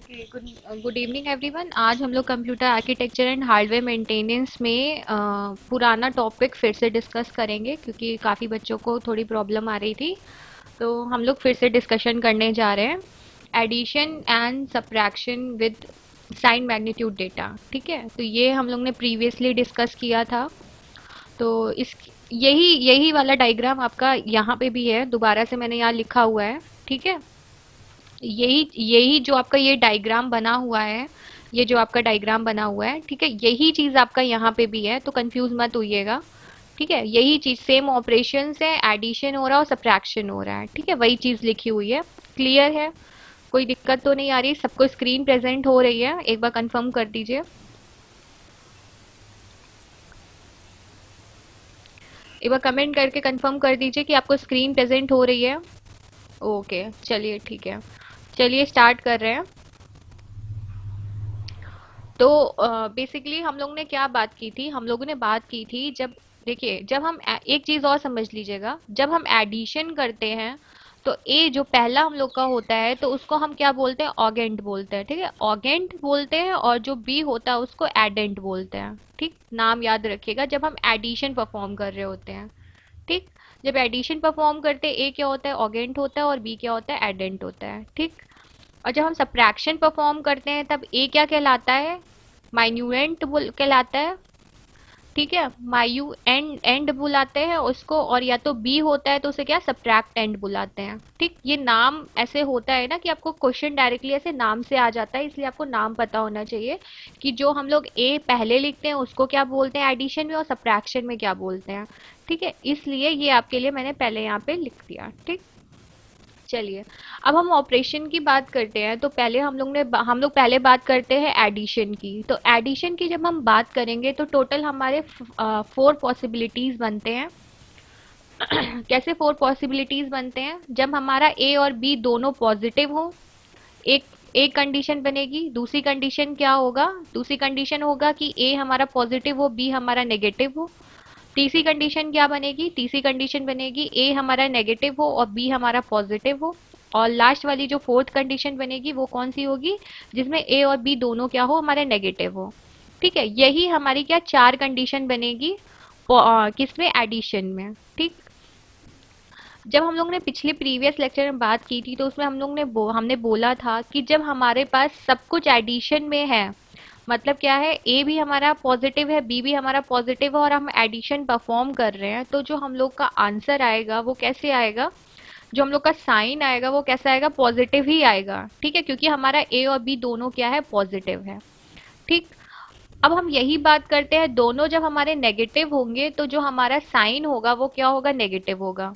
Okay, good evening everyone. आज हम लोग computer architecture and hardware maintenance में पुराना टॉपिक फिर से डिस्कस करेंगे क्योंकि काफ़ी बच्चों को थोड़ी प्रॉब्लम आ रही थी। तो हम लोग फिर से डिस्कशन करने जा रहे हैं addition and subtraction with sign magnitude data. ठीक है, तो ये हम लोग ने प्रीवियसली डिस्कस किया था। तो इस यही यही वाला डायग्राम आपका यहाँ पे भी है, दोबारा से मैंने यहाँ लिखा हुआ है। ठीक है, यही यही जो आपका ये डायग्राम बना हुआ है, ये जो आपका डायग्राम बना हुआ है, ठीक है, यही चीज आपका यहाँ पे भी है, तो कंफ्यूज मत होइएगा। ठीक है, यही चीज, सेम ऑपरेशन है, एडिशन हो रहा है और सब्ट्रैक्शन हो रहा है। ठीक है, वही चीज लिखी हुई है। क्लियर है? कोई दिक्कत तो नहीं आ रही? सबको स्क्रीन प्रेजेंट हो रही है? एक बार कंफर्म कर दीजिए। एक बार कमेंट करके कंफर्म कर दीजिए कि आपको स्क्रीन प्रेजेंट हो रही है। ओके, चलिए ठीक है। चलिए स्टार्ट कर रहे हैं। तो बेसिकली हम लोग ने क्या बात की थी? हम लोगों ने बात की थी, जब देखिए, जब हम एक चीज और समझ लीजिएगा, जब हम एडिशन करते हैं तो ए जो पहला हम लोग का होता है तो उसको हम क्या बोलते हैं? ऑगेंट बोलते हैं। ठीक है, ऑगेंट बोलते हैं, और जो बी होता है उसको एडेंट बोलते हैं। ठीक, नाम याद रखिएगा जब हम एडिशन परफॉर्म कर रहे होते हैं। ठीक, जब एडिशन परफॉर्म करते हैं ए क्या होता है? ऑगेंट होता है, और बी क्या होता है? एडेंट होता है। ठीक, और जब हम सब्ट्रैक्शन परफॉर्म करते हैं तब ए क्या कहलाता है? माइन्यूएंट बुल कहलाता है। ठीक है, मायू एंड एंड बुलाते हैं उसको, और या तो बी होता है तो उसे क्या? सब्ट्रैक्ट एंड बुलाते हैं। ठीक, ये नाम ऐसे होता है ना कि आपको क्वेश्चन डायरेक्टली ऐसे नाम से आ जाता है, इसलिए आपको नाम पता होना चाहिए कि जो हम लोग ए पहले लिखते हैं उसको क्या बोलते हैं एडिशन में, और सब्ट्रैक्शन में क्या बोलते हैं। ठीक है, इसलिए ये आपके लिए मैंने पहले यहाँ पे लिख दिया। ठीक, चलिए, अब हम ऑपरेशन की बात करते हैं। तो पहले हम लोग पहले बात करते हैं एडिशन की। तो एडिशन की जब हम बात करेंगे तो टोटल हमारे 4 पॉसिबिलिटीज बनते हैं। कैसे 4 पॉसिबिलिटीज बनते हैं? जब हमारा ए और बी दोनों पॉजिटिव हो, एक एक कंडीशन बनेगी। दूसरी कंडीशन क्या होगा? दूसरी कंडीशन होगा कि ए हमारा पॉजिटिव हो, बी हमारा नेगेटिव हो। तीसरी कंडीशन क्या बनेगी? तीसरी कंडीशन बनेगी ए हमारा नेगेटिव हो और बी हमारा पॉजिटिव हो। और लास्ट वाली जो फोर्थ कंडीशन बनेगी वो कौन सी होगी? जिसमें ए और बी दोनों क्या हो? हमारे नेगेटिव हो। ठीक है, यही हमारी क्या 4 कंडीशन बनेगी किसमें? एडिशन में। ठीक, जब हम लोग ने पिछले प्रीवियस लेक्चर में बात की थी तो उसमें हमने बोला था कि जब हमारे पास सब कुछ एडिशन में है, मतलब क्या है? ए भी हमारा पॉजिटिव है, बी भी हमारा पॉजिटिव है, और हम एडिशन परफॉर्म कर रहे हैं, तो जो हम लोग का आंसर आएगा वो कैसे आएगा? जो हम लोग का साइन आएगा वो कैसा आएगा? पॉजिटिव ही आएगा। ठीक है, क्योंकि हमारा ए और बी दोनों क्या है? पॉजिटिव है। ठीक, अब हम यही बात करते हैं, दोनों जब हमारे नेगेटिव होंगे तो जो हमारा साइन होगा वो क्या होगा? नेगेटिव होगा।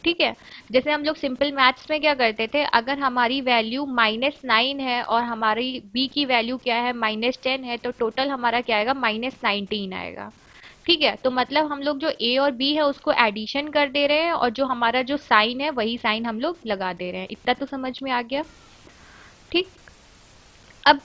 ठीक है, जैसे हम लोग सिंपल मैथ्स में क्या करते थे, अगर हमारी वैल्यू -9 है और हमारी बी की वैल्यू क्या है? -10 है, तो टोटल हमारा क्या आएगा? -19 आएगा। ठीक है, तो मतलब हम लोग जो ए और बी है उसको एडिशन कर दे रहे हैं, और जो हमारा जो साइन है वही साइन हम लोग लगा दे रहे हैं। इतना तो समझ में आ गया? ठीक, अब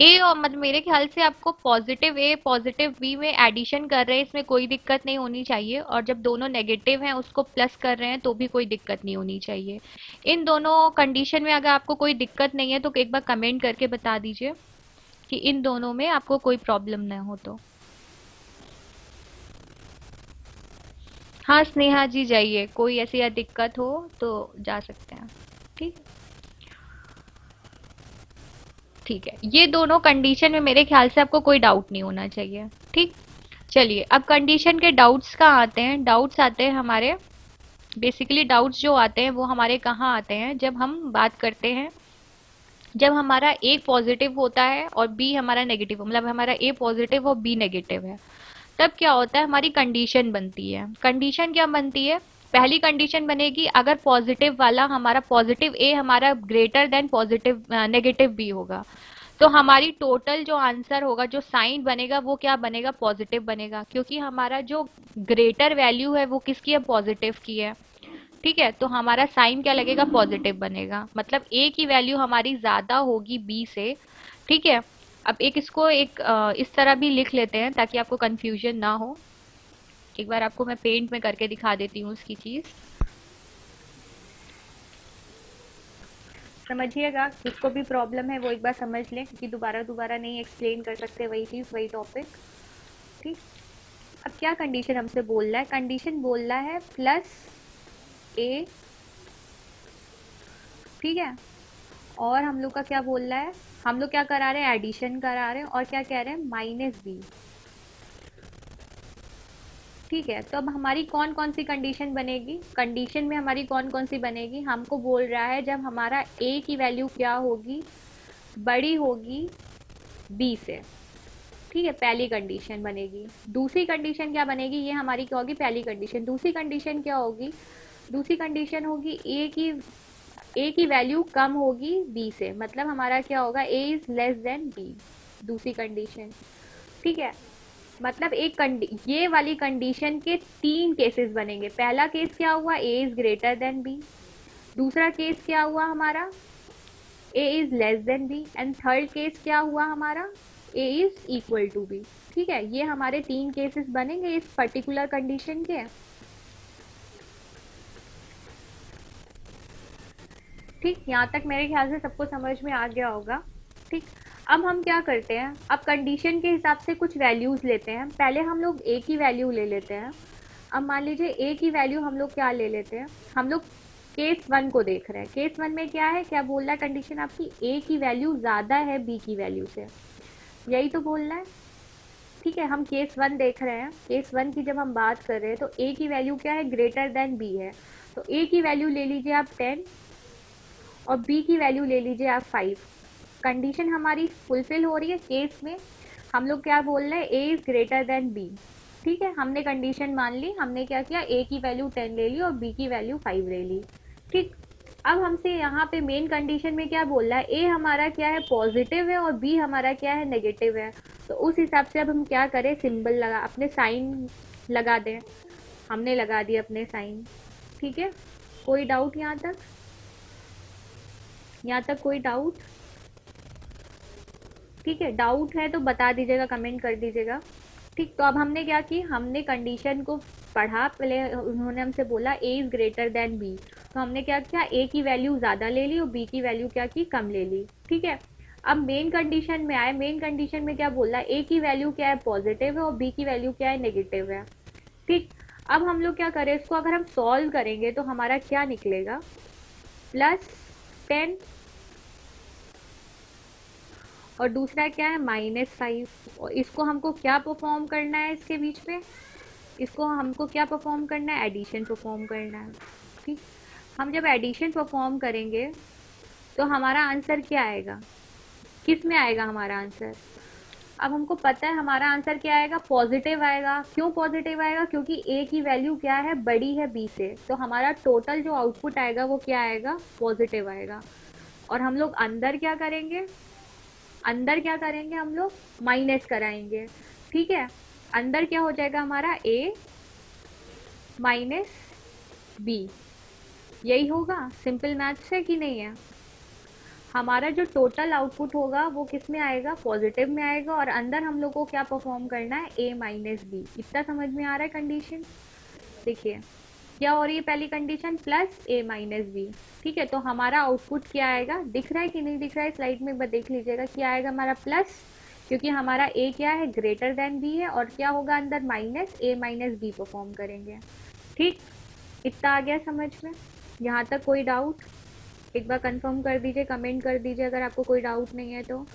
ए और मतलब मेरे ख्याल से आपको पॉजिटिव ए पॉजिटिव बी में एडिशन कर रहे हैं, इसमें कोई दिक्कत नहीं होनी चाहिए, और जब दोनों नेगेटिव हैं उसको प्लस कर रहे हैं तो भी कोई दिक्कत नहीं होनी चाहिए। इन दोनों कंडीशन में अगर आपको कोई दिक्कत नहीं है तो एक बार कमेंट करके बता दीजिए कि इन दोनों में आपको कोई प्रॉब्लम ना हो तो। हाँ स्नेहा जी, जाइए, कोई ऐसी दिक्कत हो तो जा सकते हैं। ठीक, ठीक है, ये दोनों कंडीशन में मेरे ख्याल से आपको कोई डाउट नहीं होना चाहिए। ठीक, चलिए, अब कंडीशन के डाउट्स कहाँ आते हैं? डाउट्स आते हैं हमारे, बेसिकली डाउट्स जो आते हैं वो हमारे कहाँ आते हैं? जब हम बात करते हैं, जब हमारा ए पॉजिटिव होता है और बी हमारा नेगेटिव, मतलब हमारा ए पॉजिटिव और बी नेगेटिव है, तब क्या होता है? हमारी कंडीशन बनती है। कंडीशन क्या बनती है? पहली कंडीशन बनेगी, अगर पॉजिटिव वाला हमारा पॉजिटिव ए हमारा greater than positive negative B होगा, तो हमारी टोटल जो आंसर होगा, जो साइन बनेगा वो क्या बनेगा? पॉजिटिव बनेगा, क्योंकि हमारा जो ग्रेटर वैल्यू है वो किसकी है? पॉजिटिव की है। ठीक है, तो हमारा साइन क्या लगेगा? पॉजिटिव बनेगा, मतलब ए की वैल्यू हमारी ज्यादा होगी बी से। ठीक है, अब इसको इस तरह भी लिख लेते हैं ताकि आपको कंफ्यूजन ना हो। एक बार आपको मैं पेंट में करके दिखा देती हूँ उसकी चीज। समझिएगा, जिसको भी प्रॉब्लम है वो एक बार समझ लें, क्योंकि दोबारा दोबारा नहीं एक्सप्लेन कर सकते वही चीज़ वही टॉपिक। ठीक। अब क्या कंडीशन हमसे बोल रहा है? कंडीशन बोल रहा है प्लस ए, ठीक है। और हम लोग का क्या बोल रहा है? हम लोग क्या करा रहे हैं? एडिशन करा रहे हैं, और क्या कह रहे हैं? Minus B. ठीक है, तो अब हमारी कौन कौन सी कंडीशन बनेगी? कंडीशन में हमारी कौन कौन सी बनेगी? हमको बोल रहा है जब हमारा ए की वैल्यू क्या होगी? बड़ी होगी बी से। ठीक है, पहली कंडीशन बनेगी। दूसरी कंडीशन क्या बनेगी? ये हमारी क्या होगी? पहली कंडीशन। दूसरी कंडीशन क्या होगी? दूसरी कंडीशन होगी ए की वैल्यू कम होगी बी से, मतलब हमारा क्या होगा? ए इज लेस देन बी। दूसरी कंडीशन। ठीक है, मतलब ये वाली कंडीशन के तीन केसेस बनेंगे। पहला केस क्या हुआ? A is greater than B. दूसरा केस क्या हुआ हमारा? A is less than B. And third case क्या हुआ हमारा? A is equal to B. ठीक है, ये हमारे तीन केसेस बनेंगे इस पर्टिकुलर कंडीशन के। ठीक, यहाँ तक मेरे ख्याल से सबको समझ में आ गया होगा। ठीक। अब हम क्या करते हैं? अब कंडीशन के हिसाब से कुछ वैल्यूज लेते हैं। पहले हम लोग ए की वैल्यू ले लेते हैं। अब मान लीजिए ए की वैल्यू हम लोग क्या ले लेते हैं? हम लोग केस वन को देख रहे हैं। केस वन में क्या है? क्या बोल रहा है कंडीशन आपकी? ए की वैल्यू ज़्यादा है बी की वैल्यू से, यही तो बोल रहा है। ठीक है, हम केस वन देख रहे हैं। केस वन की जब हम बात कर रहे हैं तो ए की वैल्यू क्या है? ग्रेटर देन बी है। तो ए की वैल्यू ले लीजिए आप 10, और बी की वैल्यू ले लीजिए आप 5। कंडीशन हमारी फुलफिल हो रही है केस में। हम लोग क्या बोल रहे हैं? ए इज ग्रेटर देन बी। ठीक है, हमने कंडीशन मान ली। हमने क्या किया? ए की वैल्यू 10 ले ली और बी की वैल्यू 5 ले ली। ठीक। अब हमसे यहाँ पे मेन कंडीशन में क्या बोल रहा है? ए हमारा क्या है? पॉजिटिव है, और बी हमारा क्या है? नेगेटिव है। तो उस हिसाब से अब हम क्या करें? सिंबल लगा, अपने साइन लगा दें। हमने लगा दिए अपने साइन। ठीक है, कोई डाउट यहाँ तक? यहाँ तक कोई डाउट? ठीक है, डाउट है तो बता दीजिएगा, कमेंट कर दीजिएगा। ठीक, तो अब हमने क्या की? हमने कंडीशन को पढ़ा। पहले उन्होंने हमसे बोला ए इज ग्रेटर देन बी, तो हमने क्या किया? ए की वैल्यू ज़्यादा ले ली और बी की वैल्यू क्या की? कम ले ली। ठीक है, अब मेन कंडीशन में आए। मेन कंडीशन में क्या बोला? ए की वैल्यू क्या है? पॉजिटिव है, और बी की वैल्यू क्या है? नेगेटिव है। ठीक। अब हम लोग क्या करें? इसको अगर हम सॉल्व करेंगे तो हमारा क्या निकलेगा? +10, और दूसरा क्या है? -5। और इसको हमको क्या परफॉर्म करना है इसके बीच में? इसको हमको क्या परफॉर्म करना है? एडिशन परफॉर्म करना है। ठीक। हम जब एडिशन परफॉर्म करेंगे तो हमारा आंसर क्या आएगा? किस में आएगा हमारा आंसर? अब हमको पता है हमारा आंसर क्या आएगा? पॉजिटिव आएगा। क्यों पॉजिटिव आएगा? क्योंकि ए की वैल्यू क्या है? बड़ी है बी से। तो हमारा टोटल जो आउटपुट आएगा वो क्या आएगा? पॉजिटिव आएगा। और हम लोग अंदर क्या करेंगे? अंदर क्या करेंगे? हम लोग माइनस कराएंगे। ठीक है, अंदर क्या हो जाएगा हमारा? ए माइनस बी। यही होगा। सिंपल मैथ्स है कि नहीं है? हमारा जो टोटल आउटपुट होगा वो किस में आएगा? पॉजिटिव में आएगा। और अंदर हम लोग को क्या परफॉर्म करना है? ए माइनस बी। इतना समझ में आ रहा है कंडीशन? देखिए क्या हो रही है? पहली कंडीशन प्लस ए माइनस बी। ठीक है, तो हमारा आउटपुट क्या आएगा? दिख रहा है कि नहीं दिख रहा है? स्लाइड में एक बार देख लीजिएगा। क्या आएगा हमारा? प्लस, क्योंकि हमारा ए क्या है? ग्रेटर देन बी है। और क्या होगा अंदर? Minus A minus be perform करेंगे। ठीक, इतना आ गया समझ में? यहाँ तक कोई डाउट? एक बार कंफर्म कर दीजिए, कमेंट कर दीजिए अगर आपको कोई डाउट नहीं है तो।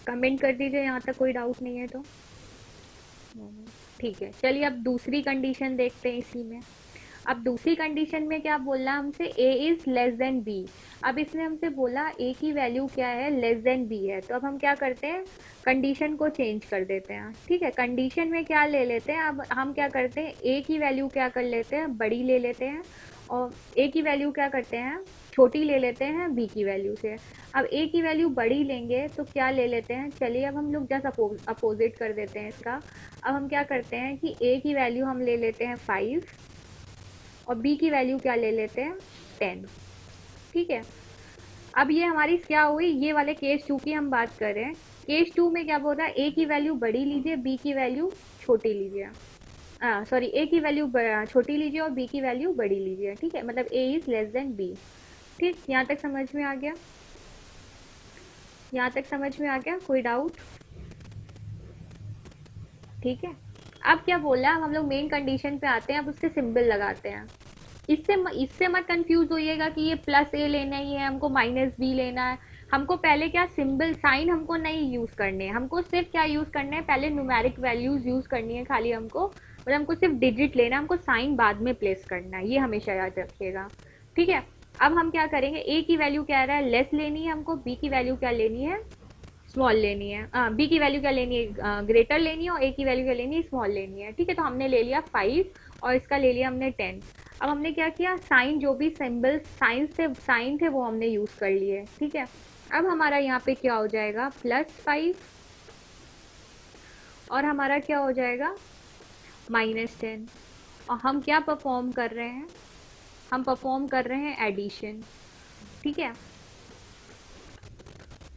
कमेंट कर दीजिए यहाँ तक कोई डाउट नहीं है तो। ठीक है, चलिए अब दूसरी कंडीशन देखते हैं इसी में। अब दूसरी कंडीशन में क्या बोला हमसे? ए इज लेस देन बी। अब इसने हमसे बोला ए की वैल्यू क्या है? लेस देन बी है। तो अब हम क्या करते हैं? कंडीशन को चेंज कर देते हैं। ठीक है, कंडीशन में क्या ले लेते हैं? अब हम क्या करते हैं? ए की वैल्यू क्या कर लेते हैं? बड़ी ले लेते हैं। और ए की वैल्यू क्या करते हैं? छोटी ले लेते हैं बी की वैल्यू से। अब ए की वैल्यू बड़ी लेंगे तो क्या ले लेते हैं? चलिए अब हम लोग जस्ट अपोजिट कर देते हैं इसका। अब हम क्या करते हैं कि ए की वैल्यू हम ले लेते हैं 5, और बी की वैल्यू क्या ले लेते हैं? 10। ठीक है, अब ये हमारी क्या हुई? ये वाले केस 2 की हम बात कर रहे हैं। केस 2 में क्या बोल रहा है? ए की वैल्यू बड़ी लीजिए, बी की वैल्यू छोटी लीजिए। सॉरी, ए की वैल्यू छोटी लीजिए और बी की वैल्यू बड़ी लीजिए, ठीक है, मतलब ए इज लेस देन बी। ठीक, यहाँ तक समझ में आ गया? यहाँ तक समझ में आ गया? कोई डाउट? ठीक है। अब क्या बोला, अब हम लोग मेन कंडीशन पे आते हैं, अब उसके सिंबल लगाते हैं। इससे मत कंफ्यूज होइएगा कि ये प्लस ए लेना ही है, हमको माइनस बी लेना है। हमको पहले क्या, सिंबल साइन हमको नहीं यूज करने हैं, हमको सिर्फ क्या यूज करना है, पहले न्यूमेरिक वैल्यूज यूज करनी है खाली हमको, मतलब हमको सिर्फ डिजिट लेना है, हमको साइन बाद में प्लेस करना है, ये हमेशा याद रखिएगा। ठीक है। अब हम क्या करेंगे, ए की वैल्यू क्या रहा है, लेस लेनी है हमको, बी की वैल्यू क्या लेनी है, स्मॉल लेनी है, बी की वैल्यू क्या लेनी है, ग्रेटर लेनी है, और ए की वैल्यू क्या लेनी है, स्मॉल लेनी है। ठीक है, तो हमने ले लिया 5 और इसका ले लिया हमने 10। अब हमने क्या किया, साइन, जो भी सिंबल साइन थे वो हमने यूज कर लिए। ठीक है। अब हमारा यहाँ पे क्या हो जाएगा, +5, और हमारा क्या हो जाएगा, -10। और हम क्या परफॉर्म कर रहे हैं, हम परफॉर्म कर रहे हैं एडिशन। ठीक है।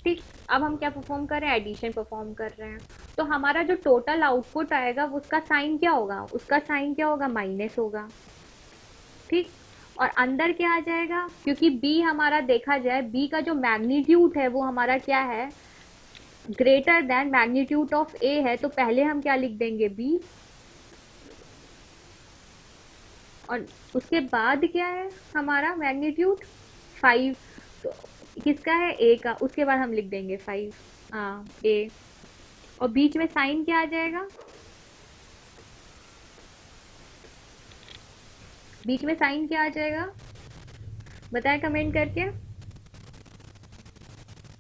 ठीक, अब हम क्या परफॉर्म कर रहे हैं, एडिशन परफॉर्म कर रहे हैं। तो हमारा जो टोटल आउटपुट आएगा उसका साइन क्या होगा, उसका साइन क्या होगा, माइनस होगा। ठीक, और अंदर क्या आ जाएगा, क्योंकि बी हमारा देखा जाए, बी का जो मैग्नीट्यूड है वो हमारा क्या है, ग्रेटर देन मैग्नीट्यूड ऑफ ए है, तो पहले हम क्या लिख देंगे, बी, और उसके बाद क्या है हमारा मैग्नीट्यूड, 5। तो किसका है, ए का, उसके बाद हम लिख देंगे 5, हाँ ए। और बीच में साइन क्या आ जाएगा, बीच में साइन क्या आ जाएगा, बताएं कमेंट करके,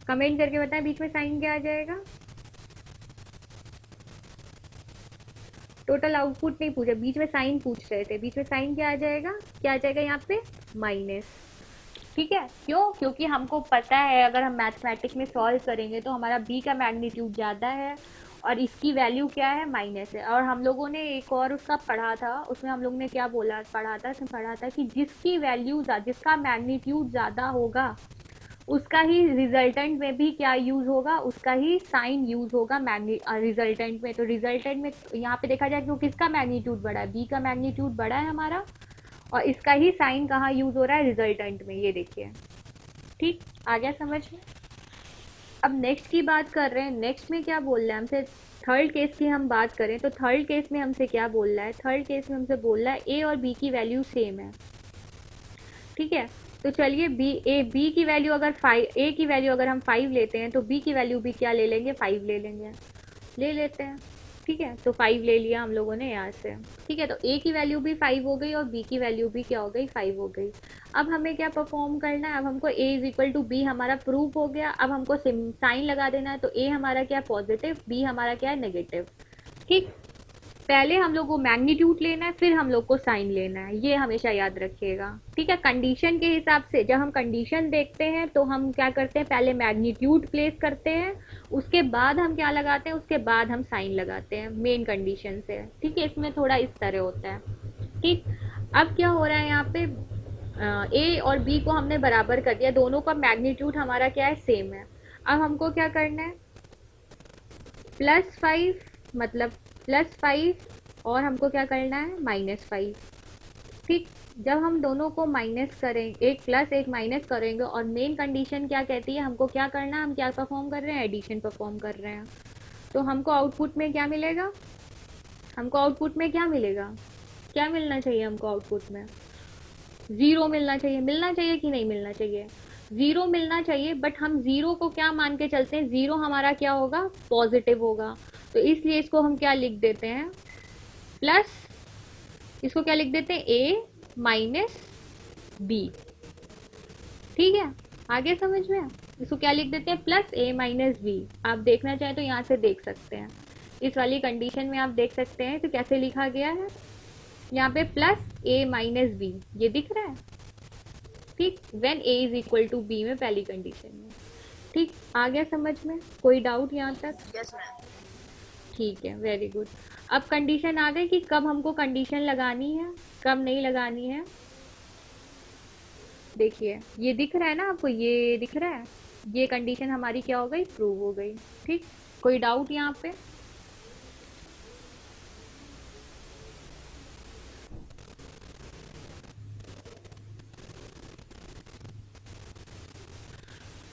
कमेंट करके बताएं बीच में साइन क्या आ जाएगा। टोटल आउटपुट नहीं पूछा, बीच में साइन पूछ रहे थे, बीच में साइन क्या आ जाएगा, क्या आ जाएगा यहाँ पे, माइनस। ठीक है, क्यों, क्योंकि हमको पता है अगर हम मैथमेटिक्स में सॉल्व करेंगे तो हमारा बी का मैग्नीट्यूड ज़्यादा है और इसकी वैल्यू क्या है, माइनस है। और हम लोगों ने एक और उसका पढ़ा था, उसमें हम लोग ने क्या बोला, पढ़ा था कि जिसकी वैल्यू, जिसका मैग्नीट्यूड ज़्यादा होगा उसका ही रिजल्टेंट में भी क्या यूज होगा, उसका ही साइन यूज होगा रिजल्टेंट में। तो रिजल्टेंट में यहाँ पे देखा जाए तो किसका मैग्नीट्यूड बड़ा है, बी का मैग्नीट्यूड बड़ा है हमारा, और इसका ही साइन कहाँ यूज हो रहा है, रिजल्टेंट में, ये देखिए। ठीक, आ गया समझ में? अब नेक्स्ट की बात कर रहे हैं, नेक्स्ट में क्या बोल रहा है हमसे, थर्ड केस की हम बात करें तो थर्ड केस में हमसे क्या बोल रहा है, थर्ड केस में हमसे बोल रहा है ए और बी की वैल्यू सेम है। ठीक है, तो चलिए बी की वैल्यू अगर 5, ए की वैल्यू अगर हम 5 लेते हैं तो बी की वैल्यू भी क्या ले लेंगे, 5 ले लेंगे, ले लेते हैं। ठीक है, तो 5 ले लिया हम लोगों ने यहाँ से। ठीक है, तो ए की वैल्यू भी 5 हो गई और बी की वैल्यू भी क्या हो गई, 5 हो गई। अब हमें क्या परफॉर्म करना है, अब हमको ए इज इक्वल टू बी हमारा प्रूफ हो गया। अब हमको साइन लगा देना है, तो ए हमारा क्या पॉजिटिव, बी हमारा क्या है नेगेटिव। ठीक, पहले हम लोग को मैग्नीट्यूड लेना है, फिर हम लोग को साइन लेना है, ये हमेशा याद रखिएगा। ठीक है, कंडीशन के हिसाब से जब हम कंडीशन देखते हैं तो हम क्या करते हैं, पहले मैग्नीट्यूड प्लेस करते हैं, उसके बाद हम क्या लगाते हैं, उसके बाद हम साइन लगाते हैं मेन कंडीशन से। ठीक है, इसमें थोड़ा इस तरह होता है। ठीक, अब क्या हो रहा है यहाँ पे, ए और बी को हमने बराबर कर दिया, दोनों का मैग्नीट्यूड हमारा क्या है, सेम है। अब हमको क्या करना है, +5, मतलब +5, और हमको क्या करना है, -5। ठीक, जब हम दोनों को माइनस करेंगे, एक प्लस एक माइनस करेंगे, और मेन कंडीशन क्या कहती है, हमको क्या करना है, हम क्या परफॉर्म कर रहे हैं, एडिशन परफॉर्म कर रहे हैं। तो हमको आउटपुट में क्या मिलेगा, हमको आउटपुट में क्या मिलेगा, क्या मिलना चाहिए हमको आउटपुट में, ज़ीरो मिलना चाहिए, मिलना चाहिए कि नहीं मिलना चाहिए, ज़ीरो मिलना चाहिए। बट हम ज़ीरो को क्या मान के चलते हैं, ज़ीरो हमारा क्या होगा, पॉजिटिव होगा। तो इसलिए इसको हम क्या लिख देते हैं, प्लस, इसको क्या लिख देते हैं, ए माइनस बी। ठीक है, आगे समझ में, इसको क्या लिख देते हैं, +a - b। आप देखना चाहें तो यहाँ से देख सकते हैं, इस वाली कंडीशन में आप देख सकते हैं तो कैसे लिखा गया है, यहाँ पे +a - b, ये दिख रहा है। ठीक, when a is equal to b में, पहली कंडीशन में। ठीक, आ गया समझ में, कोई डाउट यहाँ तक? Yes ma'am. ठीक है, वेरी गुड। अब कंडीशन आ गई कि कब हमको कंडीशन लगानी है, कब नहीं लगानी है। देखिए, ये दिख रहा है ना आपको, ये दिख रहा है, ये कंडीशन हमारी क्या हो गई, प्रूव हो गई। ठीक, कोई डाउट यहाँ पे?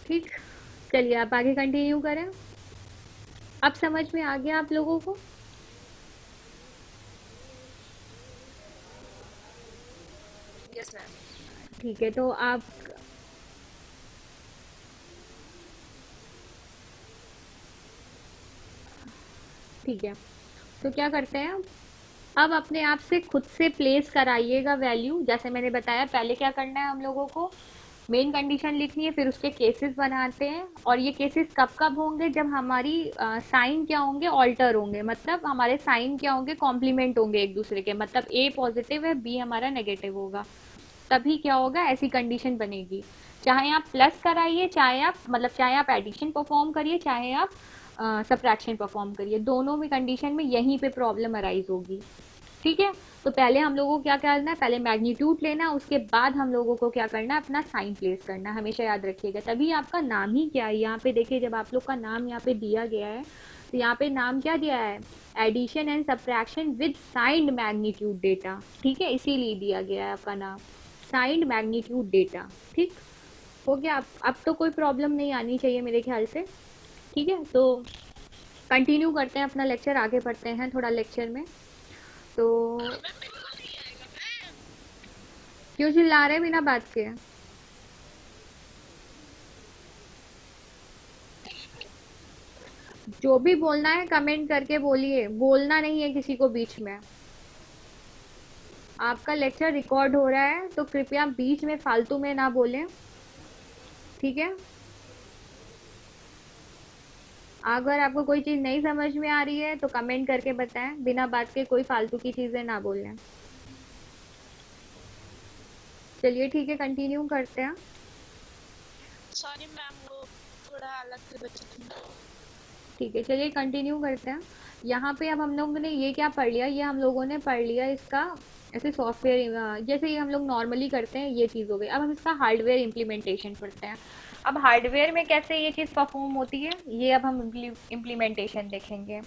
ठीक, चलिए आप आगे कंटिन्यू करें। अब समझ में आ गया आप लोगों को? Yes ma'am. ठीक है, तो आप, ठीक है, तो क्या करते हैं, अब अपने आप से खुद से प्लेस कराइएगा वैल्यू। जैसे मैंने बताया, पहले क्या करना है हम लोगों को, मेन कंडीशन लिखनी है, फिर उसके केसेस बनाते हैं। और ये केसेस कब कब होंगे, जब हमारी साइन क्या होंगे, ऑल्टर होंगे, मतलब हमारे साइन क्या होंगे, कॉम्प्लीमेंट होंगे एक दूसरे के, मतलब ए पॉजिटिव है, बी हमारा नेगेटिव होगा, तभी क्या होगा, ऐसी कंडीशन बनेगी। चाहे आप प्लस कराइए, चाहे आप, मतलब चाहे आप एडिशन परफॉर्म करिए, चाहे आप सब्ट्रैक्शन परफॉर्म करिए, दोनों में कंडीशन में यहीं पे प्रॉब्लम अराइज होगी। ठीक है, तो पहले हम लोगों को क्या करना है, पहले मैग्नीट्यूड लेना, उसके बाद हम लोगों को क्या करना है, अपना साइन प्लेस करना है, हमेशा याद रखिएगा। तभी आपका नाम ही क्या है, यहाँ पे देखिए, जब आप लोग का नाम यहाँ पे दिया गया है, तो यहाँ पे नाम क्या दिया है, addition and subtraction with signed magnitude data. ठीक है, इसीलिए दिया गया है आपका नाम, साइंड मैग्नीट्यूड डेटा। ठीक हो गया, अब तो कोई प्रॉब्लम नहीं आनी चाहिए मेरे ख्याल से। ठीक है, तो कंटिन्यू करते हैं अपना लेक्चर, आगे बढ़ते हैं थोड़ा लेक्चर में। तो क्यों चिल्ला रहे हैं बिना बात के? जो भी बोलना है कमेंट करके बोलिए, बोलना नहीं है किसी को बीच में। आपका लेक्चर रिकॉर्ड हो रहा है, तो कृपया बीच में फालतू में ना बोलें। ठीक है, अगर आपको कोई चीज़ नहीं समझ में आ रही है तो कमेंट करके बताएं, बिना बात के कोई फालतू की चीज़ें ना बोलें। चलिए ठीक है, कंटिन्यू करते हैं। सॉरी मैम, वो थोड़ा अलग से बच्चे थे। ठीक है, चलिए कंटिन्यू करते हैं। यहाँ पे अब हम लोगों ने ये क्या पढ़ लिया, ये हम लोगों ने पढ़ लिया इसका, ऐसे सॉफ्टवेयर जैसे ये हम लोग नॉर्मली करते हैं, ये चीज़ हो गई। अब हम इसका हार्डवेयर इम्प्लीमेंटेशन पढ़ते हैं। अब हार्डवेयर में कैसे ये चीज़ परफॉर्म होती है, ये अब हम इम्प्लीमेंटेशन देखेंगे।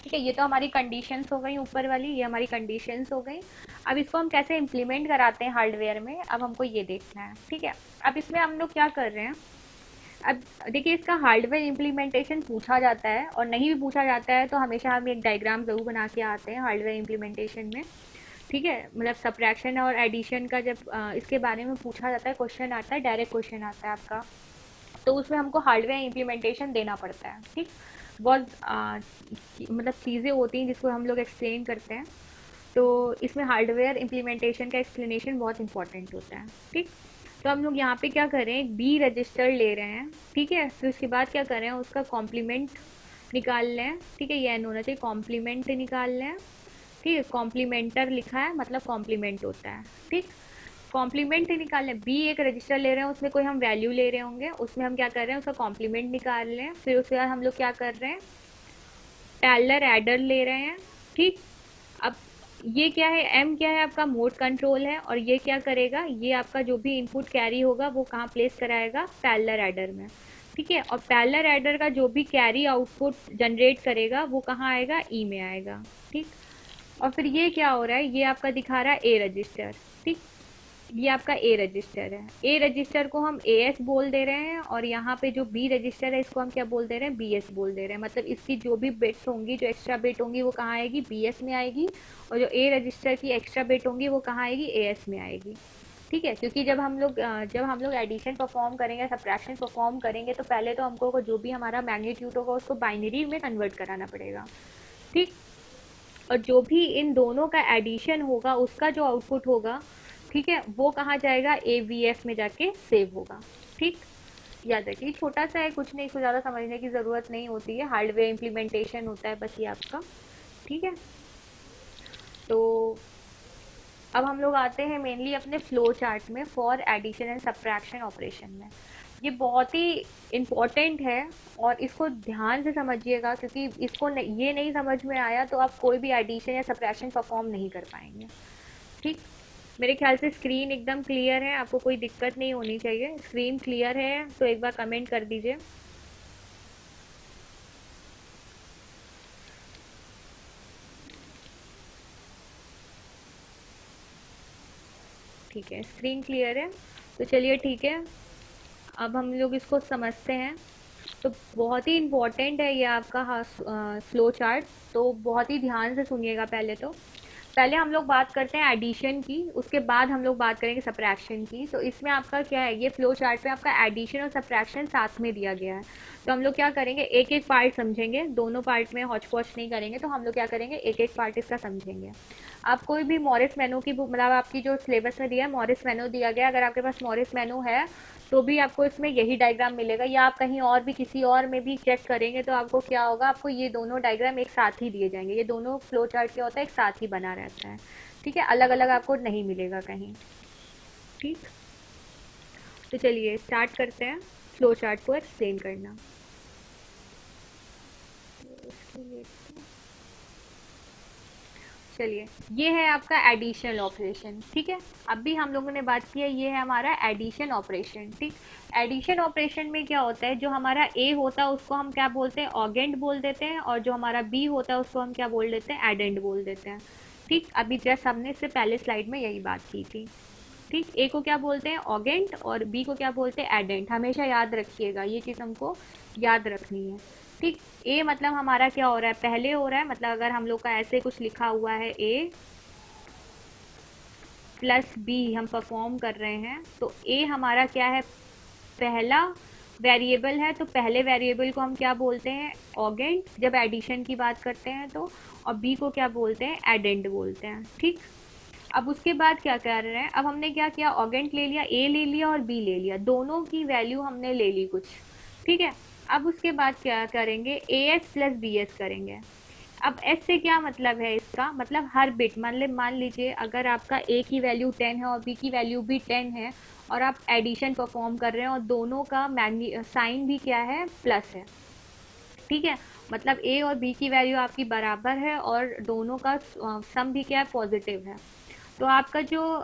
ठीक है, ये तो हमारी कंडीशंस हो गई ऊपर वाली, ये हमारी कंडीशंस हो गई। अब इसको हम कैसे इम्प्लीमेंट कराते हैं हार्डवेयर में, अब हमको ये देखना है। ठीक है, अब इसमें हम लोग क्या कर रहे हैं, अब देखिए, इसका हार्डवेयर इम्प्लीमेंटेशन पूछा जाता है, और नहीं भी पूछा जाता है तो हमेशा हम एक डायग्राम ज़रूर बना के आते हैं हार्डवेयर इम्प्लीमेंटेशन में। ठीक है, मतलब सब्ट्रैक्शन और एडिशन का जब इसके बारे में पूछा जाता है, क्वेश्चन आता है, डायरेक्ट क्वेश्चन आता है आपका, तो उसमें हमको हार्डवेयर इम्प्लीमेंटेशन देना पड़ता है। ठीक, बहुत मतलब चीज़ें होती हैं जिसको हम लोग एक्सप्लेन करते हैं, तो इसमें हार्डवेयर इम्प्लीमेंटेशन का एक्सप्लेनेशन बहुत इंपॉर्टेंट होता है। ठीक, तो हम लोग यहाँ पे क्या कर रहे हैं, एक बी रजिस्टर ले रहे हैं। ठीक है, फिर उसके बाद क्या कर रहे हैं, उसका कॉम्प्लीमेंट निकाल लें। ठीक है, ये एन होना चाहिए, कॉम्प्लीमेंट निकाल लें। ठीक है, कॉम्प्लीमेंटर लिखा है मतलब कॉम्प्लीमेंट होता है। ठीक, कॉम्प्लीमेंट निकाल लें, बी एक रजिस्टर ले रहे हैं, उसमें कोई हम वैल्यू ले रहे होंगे, उसमें हम क्या कर रहे हैं, उसका कॉम्प्लीमेंट निकाल लें। फिर उसके बाद हम लोग क्या कर रहे हैं, पैरेलल एडर ले रहे हैं। ठीक, अब ये क्या है, एम क्या है, आपका मोड कंट्रोल है, और ये क्या करेगा, ये आपका जो भी इनपुट कैरी होगा वो कहाँ प्लेस कराएगा, पैरेलल एडर में। ठीक है, और पैरेलल एडर का जो भी कैरी आउटपुट जनरेट करेगा वो कहाँ आएगा, ई में आएगा। ठीक, और फिर ये क्या हो रहा है, ये आपका दिखा रहा है ए रजिस्टर। ठीक, ये आपका ए रजिस्टर है, ए रजिस्टर को हम ए एस बोल दे रहे हैं, और यहाँ पे जो बी रजिस्टर है इसको हम क्या बोल दे रहे हैं, बी एस बोल दे रहे हैं। मतलब इसकी जो भी बिट्स होंगी, जो एक्स्ट्रा बिट होंगी वो कहाँ आएगी, बी एस में आएगी, और जो ए रजिस्टर की एक्स्ट्रा बिट होंगी वो कहाँ आएगी, ए एस में आएगी। ठीक है, क्योंकि जब हम लोग एडिशन परफॉर्म करेंगे, सब्ट्रैक्शन परफॉर्म करेंगे, तो पहले तो हमको जो भी हमारा मैग्नीट्यूड होगा उसको बाइनरी में कन्वर्ट कराना पड़ेगा। ठीक, और जो भी इन दोनों का एडिशन होगा उसका जो आउटपुट होगा, ठीक है, वो कहाँ जाएगा, ए वी एफ में जाके सेव होगा। ठीक, याद रखिए, छोटा सा है, कुछ नहीं, इसको ज़्यादा समझने की ज़रूरत नहीं होती है, हार्डवेयर इम्प्लीमेंटेशन होता है बस ये आपका। ठीक है, तो अब हम लोग आते हैं मेनली अपने फ्लो चार्ट में for addition and subtraction operation में। ये बहुत ही इम्पोर्टेंट है, और इसको ध्यान से समझिएगा, क्योंकि ये नहीं समझ में आया तो आप कोई भी एडिशन या सब्ट्रैक्शन परफॉर्म नहीं कर पाएंगे। ठीक, मेरे ख्याल से स्क्रीन एकदम क्लियर है, आपको कोई दिक्कत नहीं होनी चाहिए। स्क्रीन क्लियर है तो एक बार कमेंट कर दीजिए। ठीक है, स्क्रीन क्लियर है, तो चलिए ठीक है। अब हम लोग इसको समझते हैं। तो बहुत ही इम्पोर्टेंट है ये आपका फ्लो चार्ट। तो बहुत ही ध्यान से सुनिएगा। पहले हम लोग बात करते हैं एडिशन की, उसके बाद हम लोग बात करेंगे सब्ट्रैक्शन की। तो इसमें आपका क्या है, ये फ्लो चार्ट में आपका एडिशन और सब्ट्रैक्शन साथ में दिया गया है। तो हम लोग क्या करेंगे, एक एक पार्ट समझेंगे, दोनों पार्ट में हौच पौच नहीं करेंगे। तो हम लोग क्या करेंगे, एक एक पार्ट इसका समझेंगे। आप कोई भी मॉरिस मेनो की बुक, मतलब आपकी जो सिलेबस में दिया है मॉरिस मेनो दिया गया, अगर आपके पास मॉरिस मेनो है तो भी आपको इसमें यही डायग्राम मिलेगा, या आप कहीं और भी किसी और में भी चेक करेंगे तो आपको क्या होगा, आपको ये दोनों डायग्राम एक साथ ही दिए जाएंगे। ये दोनों फ्लो चार्ट क्या होता है, एक साथ ही बना रहता है। ठीक है, अलग अलग आपको नहीं मिलेगा कहीं। ठीक, तो चलिए स्टार्ट करते हैं फ्लो चार्ट को एक्सप्लेन करना। इसके लिए चलिए, ये है आपका एडिशनल ऑपरेशन। ठीक है, अभी हम लोगों ने बात की है, ये है हमारा एडिशन ऑपरेशन। ठीक, एडिशन ऑपरेशन में क्या होता है, जो हमारा ए होता है उसको हम क्या बोलते हैं, ऑगेंड बोल देते हैं, और जो हमारा बी होता है उसको हम क्या बोल देते हैं, एडेंड बोल देते हैं। ठीक, अभी जस्ट हमने इससे पहले स्लाइड में यही बात की थी। ठीक, ए को क्या बोलते हैं, ऑगेंट, और बी को क्या बोलते हैं, एडेंट। हमेशा याद रखिएगा, ये चीज़ हमको याद रखनी है। ठीक, ए मतलब हमारा क्या हो रहा है, पहले हो रहा है, मतलब अगर हम लोग का ऐसे कुछ लिखा हुआ है ए प्लस बी हम परफॉर्म कर रहे हैं, तो ए हमारा क्या है, पहला वेरिएबल है। तो पहले वेरिएबल को हम क्या बोलते हैं, ऑगेंट, जब एडिशन की बात करते हैं तो। और बी को क्या बोलते हैं, एडेंट बोलते हैं। ठीक, अब उसके बाद क्या कर रहे हैं, अब हमने क्या किया, ऑगेंट ले लिया, ए ले लिया और बी ले लिया, दोनों की वैल्यू हमने ले ली कुछ। ठीक है, अब उसके बाद क्या करेंगे, A S plus B S करेंगे। अब एस से क्या मतलब है, इसका मतलब हर बिट, मान लीजिए अगर आपका ए की वैल्यू 10 है और बी की वैल्यू भी 10 है, और आप एडिशन परफॉर्म कर रहे हैं और दोनों का साइन भी क्या है, प्लस है। ठीक है, मतलब ए और बी की वैल्यू आपकी बराबर है और दोनों का सम भी क्या है, पॉजिटिव है। तो आपका जो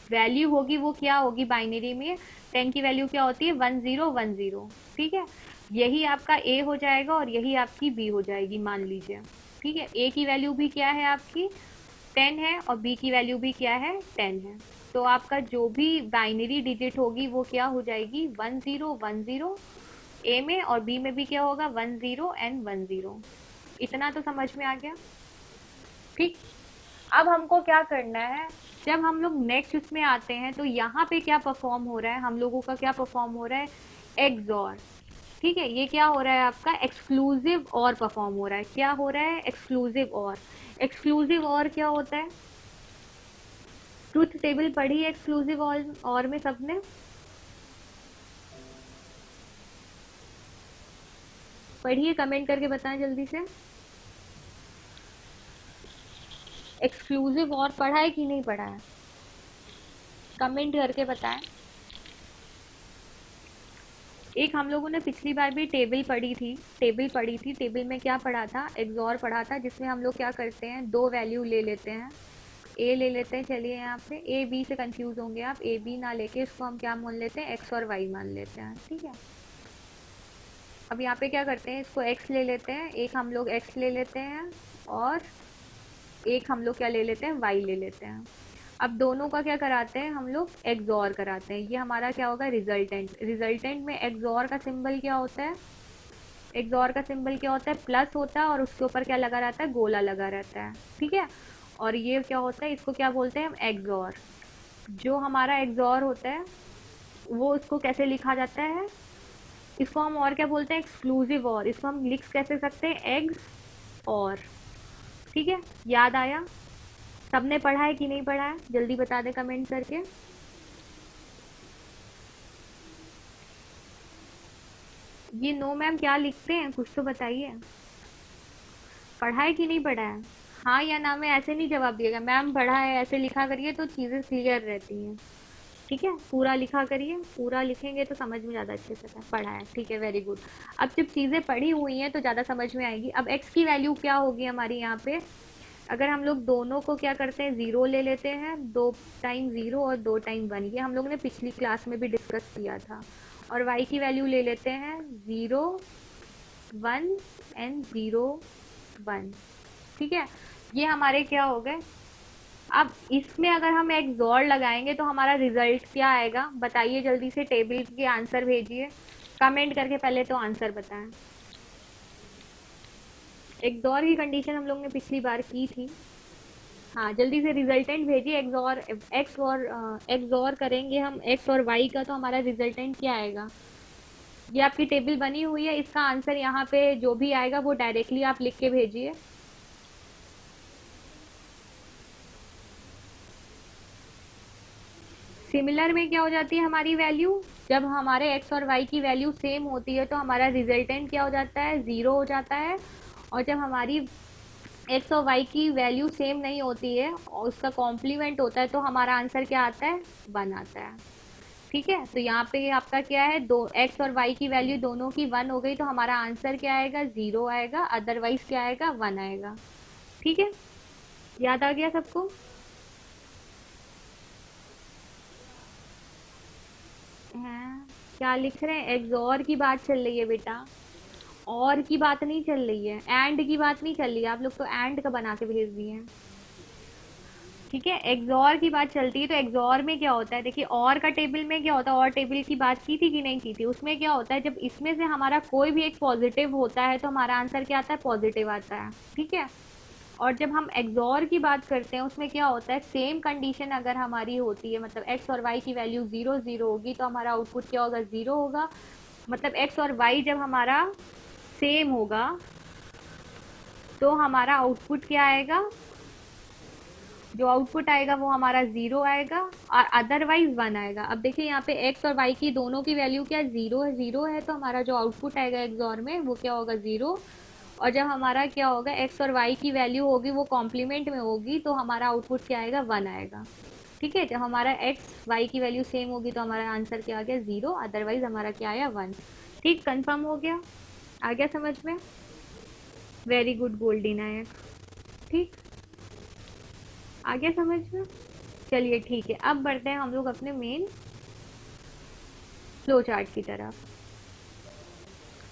वैल्यू होगी वो क्या होगी, बाइनरी में 10 की वैल्यू क्या होती है, 1010। ठीक है, यही आपका ए हो जाएगा और यही आपकी बी हो जाएगी, मान लीजिए। ठीक है, ए की वैल्यू भी क्या है आपकी 10 है और बी की वैल्यू भी क्या है 10 है। तो आपका जो भी बाइनरी डिजिट होगी वो क्या हो जाएगी, 1010 ए में, और बी में भी क्या होगा, 10 एंड 10। इतना तो समझ में आ गया। ठीक, अब हमको क्या करना है, जब हम लोग नेक्स्ट उसमें आते हैं तो यहाँ पे क्या परफॉर्म हो रहा है, हम लोगों का क्या परफॉर्म हो रहा है, एक्सऑर। ठीक है, ये क्या हो रहा है आपका, एक्सक्लूसिव और परफॉर्म हो रहा है। क्या हो रहा है, एक्सक्लूसिव और। एक्सक्लूसिव और क्या होता है, ट्रूथ टेबल पढ़ी है एक्सक्लूसिव और में सबने, पढ़िए, कमेंट करके बताएं जल्दी से। एक्सक्लूसिव और पढ़ा है कि नहीं पढ़ा है, कमेंट करके बताएं। एक हम लोगों ने पिछली बार भी टेबल में क्या पढ़ा था, एक्सॉर पढ़ा था, जिसमें हम लोग क्या करते हैं, दो वैल्यू ले लेते हैं, ए ले लेते हैं। चलिए यहाँ पे ए बी से कंफ्यूज होंगे आप, ए बी ना लेके इसको हम क्या मान लेते हैं, एक्स और वाई मान लेते हैं। ठीक है, अब यहाँ पे क्या करते हैं, इसको एक्स ले लेते हैं, एक हम लोग एक्स ले लेते हैं, और एक हम लोग क्या ले लेते हैं, वाई ले लेते हैं। अब दोनों का क्या कराते हैं, हम लोग एक्सॉर कराते हैं। ये हमारा क्या होगा, रिजल्टेंट। रिजल्टेंट में एक्सॉर का सिंबल क्या होता है, एक्सॉर का सिंबल क्या होता है, प्लस होता है, और उसके ऊपर क्या लगा रहता है, गोला लगा रहता है। ठीक है, और ये क्या होता है, इसको क्या बोलते हैं हम, एक्सॉर। जो हमारा एक्सॉर होता है वो इसको कैसे लिखा जाता है, इसको हम और क्या बोलते हैं, एक्सक्लूसिव और। इसको हम लिख कैसे सकते हैं, एग्स और। ठीक है, याद आया, सबने पढ़ा है कि नहीं पढ़ा है, जल्दी बता दे कमेंट करके। ये नो मैम क्या लिखते हैं, कुछ तो बताइए, पढ़ा है कि नहीं पढ़ा है। हाँ या ना में ऐसे नहीं जवाब दिएगा, मैम पढ़ा है ऐसे लिखा करिए तो चीज़ें क्लियर रहती हैं। ठीक है, पूरा लिखा करिए, पूरा लिखेंगे तो समझ में ज़्यादा अच्छे से पढ़ा है। ठीक है, वेरी गुड। अब जब चीज़ें पढ़ी हुई हैं तो ज़्यादा समझ में आएगी। अब एक्स की वैल्यू क्या होगी हमारी यहाँ पे, अगर हम लोग दोनों को क्या करते हैं, ज़ीरो ले लेते हैं, 2 टाइम 0 और 2 टाइम 1, ये हम लोग ने पिछली क्लास में भी डिस्कस किया था। और वाई की वैल्यू ले लेते हैं 0 1 एंड 0 1। ठीक है, ये हमारे क्या हो गए, अब इसमें अगर हम XOR लगाएंगे तो हमारा रिजल्ट क्या आएगा, बताइए जल्दी से, टेबल के आंसर भेजिए, कमेंट करके पहले तो आंसर बताएं। XOR की कंडीशन हम लोग ने पिछली बार की थी। हाँ जल्दी से रिजल्टेंट भेजिए। एक्स और करेंगे हम एक्स और वाई का, तो हमारा रिजल्टेंट क्या आएगा। ये आपकी टेबल बनी हुई है, इसका आंसर यहाँ पे जो भी आएगा वो डायरेक्टली आप लिख के भेजिए। सिमिलर में क्या हो जाती है हमारी वैल्यू, जब हमारे एक्स और वाई की वैल्यू सेम होती है तो हमारा रिजल्टेंट क्या हो जाता है, ज़ीरो हो जाता है। और जब हमारी एक्स और वाई की वैल्यू सेम नहीं होती है और उसका कॉम्प्लीमेंट होता है तो हमारा आंसर क्या आता है, वन आता है। ठीक है, तो यहाँ पे आपका क्या है, दो एक्स और वाई की वैल्यू दोनों की वन हो गई तो हमारा आंसर क्या आएगा, ज़ीरो आएगा, अदरवाइज क्या आएगा, वन आएगा। ठीक है, याद आ गया सबको। हैं, क्या लिख रहे हैं, एक्सॉर की बात चल रही है बेटा, और की बात नहीं चल रही है, एंड की बात नहीं चल रही है। आप लोग तो एंड का बना के भेज दिए हैं। ठीक है, एक्सॉर की बात चलती है। तो एक्सॉर में क्या होता है, देखिए और का टेबल में क्या होता है, और टेबल की बात की थी कि नहीं की थी, उसमें क्या होता है, जब इसमें से हमारा कोई भी एक पॉजिटिव होता है तो हमारा आंसर क्या आता है, पॉजिटिव आता है। ठीक है, और जब हम एक्सॉर की बात करते हैं उसमें क्या होता है, सेम कंडीशन अगर हमारी होती है, मतलब एक्स और वाई की वैल्यू ज़ीरो ज़ीरो होगी तो हमारा आउटपुट क्या होगा, ज़ीरो होगा। मतलब एक्स और वाई जब हमारा सेम होगा तो हमारा आउटपुट क्या आएगा, जो आउटपुट आएगा वो हमारा ज़ीरो आएगा, और अदरवाइज वन आएगा। अब देखिए यहाँ पे एक्स और वाई की दोनों की वैल्यू क्या, ज़ीरो है तो हमारा जो आउटपुट आएगा एक्सॉर में वो क्या होगा, ज़ीरो। और जब हमारा क्या होगा, एक्स और वाई की वैल्यू होगी वो कॉम्प्लीमेंट में होगी तो हमारा आउटपुट क्या आएगा, वन आएगा। ठीक है, जब हमारा एक्स वाई की वैल्यू सेम होगी तो हमारा आंसर क्या आ गया, ज़ीरो, अदरवाइज हमारा क्या आया, वन। ठीक, कंफर्म हो गया, आ गया समझ में। वेरी गुड गोल्डी नायक। ठीक, आ गया समझ में। चलिए ठीक है, अब बढ़ते हैं हम लोग अपने मेन फ्लो चार्ट की तरफ।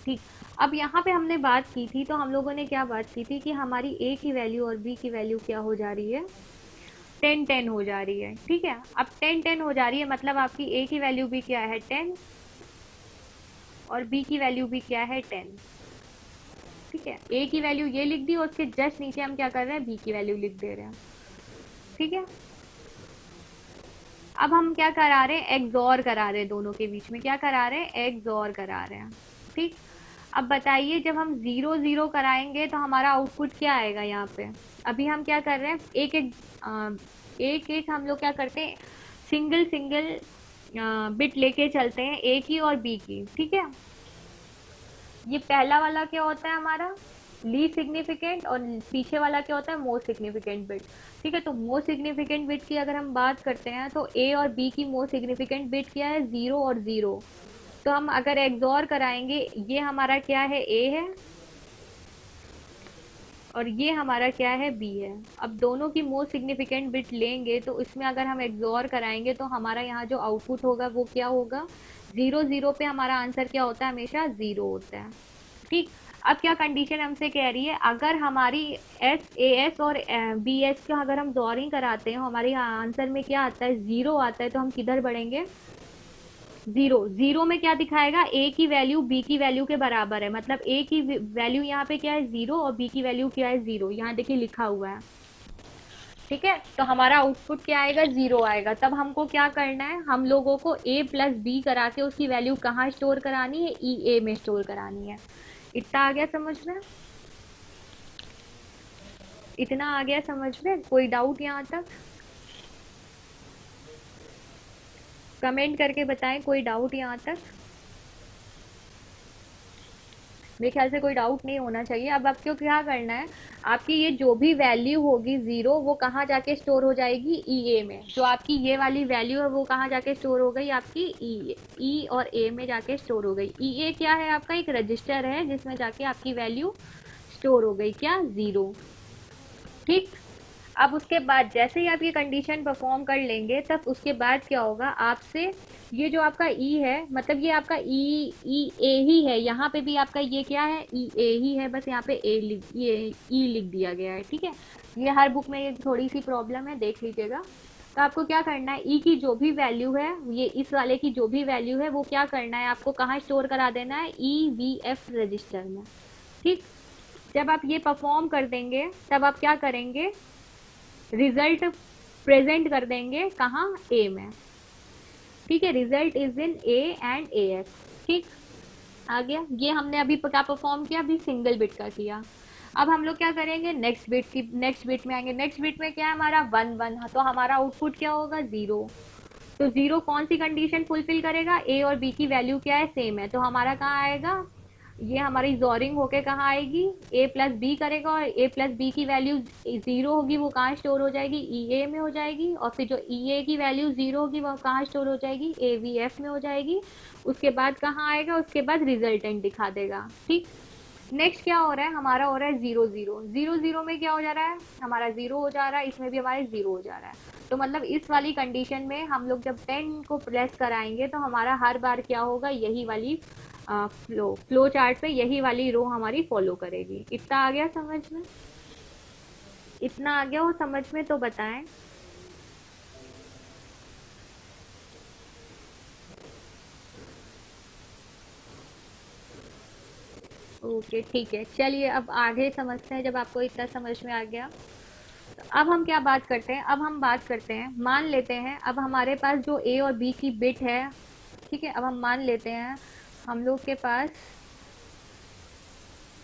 ठीक, अब यहाँ पे हमने बात की थी, तो हम लोगों ने क्या बात की थी कि हमारी ए की वैल्यू और बी की वैल्यू क्या हो जा रही है, टेन टेन हो जा रही है। ठीक है, अब टेन टेन हो जा रही है मतलब आपकी ए की वैल्यू भी क्या है, टेन, और बी की वैल्यू भी क्या है, टेन। ठीक है, ए की वैल्यू ये लिख दी और उसके जस्ट नीचे हम क्या कर रहे हैं, बी की वैल्यू लिख दे रहे हैं। ठीक है, अब हम क्या करा रहे हैं, एक्सॉर करा रहे हैं, दोनों के बीच में क्या करा रहे हैं, एक्सॉर करा रहे हैं। ठीक, अब बताइए जब हम ज़ीरो ज़ीरो कराएंगे तो हमारा आउटपुट क्या आएगा यहाँ पे। अभी हम क्या कर रहे हैं, एक एक हम लोग क्या करते हैं, सिंगल सिंगल बिट लेके चलते हैं, ए की और बी की। ठीक है, ये पहला वाला क्या होता है हमारा, लीस्ट सिग्निफिकेंट, और पीछे वाला क्या होता है, मोस्ट सिग्निफिकेंट बिट। ठीक है, तो मोस्ट सिग्निफिकेंट बिट की अगर हम बात करते हैं तो ए और बी की मोस्ट सिग्निफिकेंट बिट क्या है, ज़ीरो और ज़ीरो। तो हम अगर एक्सॉर कराएंगे, ये हमारा क्या है, ए है, और ये हमारा क्या है, बी है। अब दोनों की मोस्ट सिग्निफिकेंट बिट लेंगे तो इसमें अगर हम एक्सॉर कराएंगे तो हमारा यहाँ जो आउटपुट होगा वो क्या होगा, ज़ीरो ज़ीरो पे हमारा आंसर क्या होता है, हमेशा ज़ीरो होता है। ठीक, अब क्या कंडीशन हमसे कह रही है, अगर हमारी एस और बी एस का अगर हम दौरिंग कराते हैं, हमारे यहाँ आंसर में क्या आता है, ज़ीरो आता है, तो हम किधर बढ़ेंगे, ज़ीरो। ज़ीरो में क्या दिखाएगा, ए की वैल्यू बी की वैल्यू के बराबर है, मतलब ए की वैल्यू यहाँ पे क्या है, ज़ीरो, और बी की वैल्यू क्या है, ज़ीरो, यहाँ देखिए लिखा हुआ है। ठीक है, तो हमारा आउटपुट क्या आएगा, ज़ीरो आएगा। तब हमको क्या करना है, हम लोगों को ए प्लस बी करा के उसकी वैल्यू कहाँ स्टोर करानी है, ई ए में स्टोर करानी है। इतना आ गया समझ में, इतना आ गया समझ में, कोई डाउट यहाँ तक, कमेंट करके बताएं कोई डाउट यहाँ तक। मेरे ख्याल से कोई डाउट नहीं होना चाहिए। अब आपको क्या करना है, आपकी ये जो भी वैल्यू होगी ज़ीरो, वो कहाँ जाके स्टोर हो जाएगी, ई ए में। जो आपकी ये वाली वैल्यू है वो कहाँ जाके स्टोर हो गई, आपकी ई और ए में जाके स्टोर हो गई। ई ए क्या है, आपका एक रजिस्टर है जिसमें जाके आपकी वैल्यू स्टोर हो गई, क्या, ज़ीरो। ठीक, अब उसके बाद जैसे ही आप ये कंडीशन परफॉर्म कर लेंगे तब उसके बाद क्या होगा, आपसे ये जो आपका ई है, मतलब ये आपका ई ए ही है, यहाँ पे भी आपका ये क्या है, ई ए ही है, बस यहाँ पे ए लिख, ये ई लिख दिया गया है। ठीक है, ये हर बुक में ये थोड़ी सी प्रॉब्लम है, देख लीजिएगा। तो आपको क्या करना है, ई की जो भी वैल्यू है, ये इस वाले की जो भी वैल्यू है वो क्या करना है, आपको कहाँ स्टोर करा देना है, ई वी एफ रजिस्टर में। ठीक। जब आप ये परफॉर्म कर देंगे तब आप क्या करेंगे, रिजल्ट प्रेजेंट कर देंगे कहाँ, ए में। ठीक है, result is in A and A S. ठीक। आ गया, ये हमने अभी क्या परफॉर्म किया, अभी सिंगल बिट का किया। अब हम लोग क्या करेंगे, नेक्स्ट बिट की, नेक्स्ट बिट में आएंगे। नेक्स्ट बिट में क्या है हमारा, 1 1, तो हमारा आउटपुट क्या होगा, 0। तो 0 कौन सी कंडीशन फुलफिल करेगा, ए और बी की वैल्यू क्या है, सेम है, तो हमारा कहाँ आएगा, ये हमारी जोरिंग होके कहाँ आएगी, ए प्लस बी करेगा, और ए प्लस बी की वैल्यू 0 होगी, वो कहाँ स्टोर हो जाएगी, ई ए में हो जाएगी। और फिर जो ई ए की वैल्यू 0 होगी वो कहाँ स्टोर हो जाएगी, ए वी एफ में हो जाएगी। उसके बाद कहाँ आएगा, उसके बाद रिजल्टेंट दिखा देगा। ठीक। नेक्स्ट क्या हो रहा है, हमारा हो रहा है 0 0 0 0 में क्या हो जा रहा है, हमारा 0 हो जा रहा है, इसमें भी हमारे 0 हो जा रहा है। तो मतलब इस वाली कंडीशन में हम लोग जब 10 को प्रेस कराएंगे तो हमारा हर बार क्या होगा, यही वाली फ्लो चार्ट पे यही वाली रो हमारी फॉलो करेगी। इतना आ गया समझ में, इतना आ गया वो समझ में, तो बताएं। ओके ठीक है, चलिए अब आगे समझते हैं। जब आपको इतना समझ में आ गया तो अब हम क्या बात करते हैं, अब हम बात करते हैं, मान लेते हैं अब हमारे पास जो ए और बी की बिट है। ठीक है, अब हम मान लेते हैं हम लोग के पास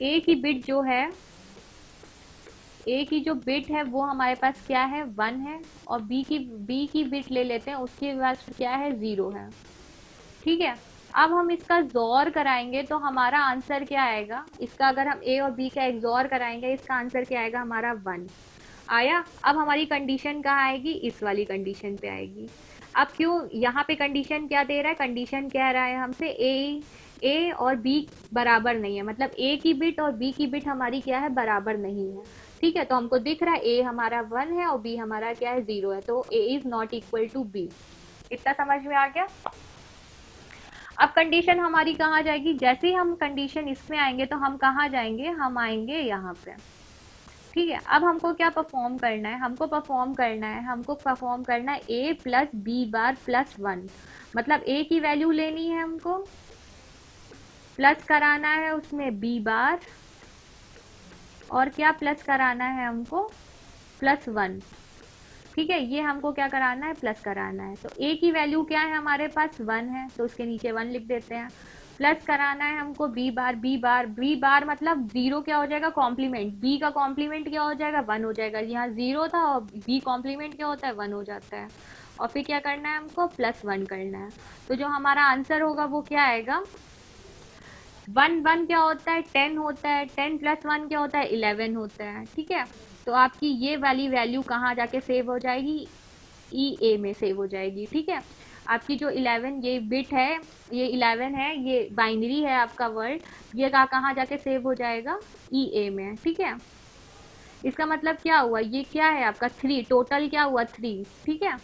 ए की बिट जो है, ए की जो बिट है वो हमारे पास क्या है, 1 है। और बी की बिट ले लेते हैं, उसके पास क्या है, 0 है। ठीक है। अब हम इसका जोर कराएंगे तो हमारा आंसर क्या आएगा, इसका अगर हम ए और बी का एक्सोर कराएंगे, इसका आंसर क्या आएगा, हमारा 1 आया। अब हमारी कंडीशन कहाँ आएगी, इस वाली कंडीशन पे आएगी। अब क्यों यहाँ पे कंडीशन क्या दे रहा है, कंडीशन कह रहा है हमसे ए और बी बराबर नहीं है, मतलब ए की बिट और बी की बिट हमारी क्या है, बराबर नहीं है। ठीक है, तो हमको दिख रहा है ए हमारा 1 है और बी हमारा क्या है, 0 है, तो A is not equal to B. इतना समझ में आ गया। अब कंडीशन हमारी कहाँ जाएगी, जैसे ही हम कंडीशन इसमें आएंगे तो हम कहाँ जाएंगे, हम आएंगे यहाँ पे। ठीक है, अब हमको क्या परफॉर्म करना है, हमको परफॉर्म करना है ए प्लस बी बार प्लस 1। मतलब ए की वैल्यू लेनी है हमको, प्लस कराना है उसमें बी बार, और क्या प्लस कराना है हमको, +1। ठीक है, ये हमको क्या कराना है, प्लस कराना है। तो ए की वैल्यू क्या है हमारे पास, 1 है, तो उसके नीचे 1 लिख देते हैं। प्लस कराना है हमको बी बार मतलब 0 क्या हो जाएगा, कॉम्प्लीमेंट, बी का कॉम्प्लीमेंट क्या हो जाएगा, 1 हो जाएगा। यहाँ 0 था और बी कॉम्प्लीमेंट क्या होता है, 1 हो जाता है। और फिर क्या करना है हमको, +1 करना है। तो जो हमारा आंसर होगा वो क्या आएगा, 1 1 क्या होता है, 10 होता है, 10 + 1 क्या होता है, 11 होता है। ठीक है, तो आपकी ये वाली वैल्यू कहाँ जाके सेव हो जाएगी, ई ए में सेव हो जाएगी। ठीक है, आपकी जो 11 ये बिट है, ये 11 है, ये बाइनरी है आपका वर्ड, ये कहाँ जाके सेव हो जाएगा, ई ए में। ठीक है, इसका मतलब क्या हुआ, ये क्या है आपका 3, टोटल क्या हुआ 3। ठीक है,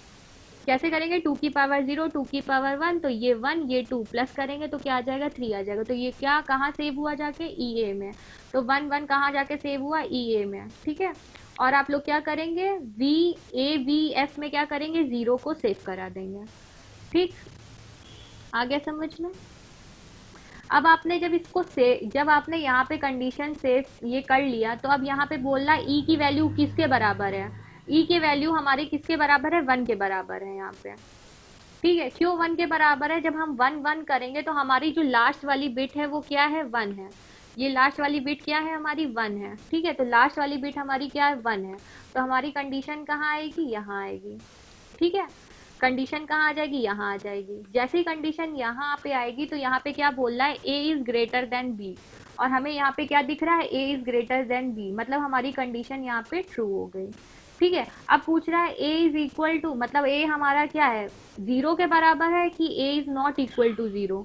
कैसे करेंगे, 2 की पावर 0, 2 की पावर 1, तो ये 1 ये 2 प्लस करेंगे तो क्या आ जाएगा, 3 आ जाएगा। तो ये क्या कहाँ सेव हुआ जाके, ई ए में। तो 1 1 कहाँ जाके सेव हुआ, ई ए में। ठीक है, और आप लोग क्या करेंगे, वी एफ में क्या करेंगे, 0 को सेव करा देंगे। ठीक, आ गया समझ में। अब आपने जब इसको से जब आपने यहाँ पे कंडीशन सेव ये कर लिया, तो अब यहाँ पे बोल रहा है ई की वैल्यू किसके बराबर है, ई की वैल्यू हमारी किसके बराबर है, 1 के बराबर है यहाँ पे। ठीक है, क्यों 1 के बराबर है, जब हम 1 1 करेंगे तो हमारी जो लास्ट वाली बिट है वो क्या है, 1 है। ये लास्ट वाली बिट क्या है हमारी, 1 है। ठीक है, तो लास्ट वाली बिट हमारी क्या है, 1 है। तो हमारी कंडीशन कहाँ आएगी, यहाँ आएगी। ठीक है, कंडीशन कहाँ आ जाएगी, यहाँ आ जाएगी। जैसे ही कंडीशन यहाँ पे आएगी तो यहाँ पे क्या बोल रहा है, ए इज ग्रेटर देन बी, और हमें यहाँ पे क्या दिख रहा है, ए इज ग्रेटर देन बी, मतलब हमारी कंडीशन यहाँ पे ट्रू हो गई। ठीक है, अब पूछ रहा है ए इज इक्वल टू, मतलब ए हमारा क्या है, 0 के बराबर है कि ए इज नॉट इक्वल टू 0।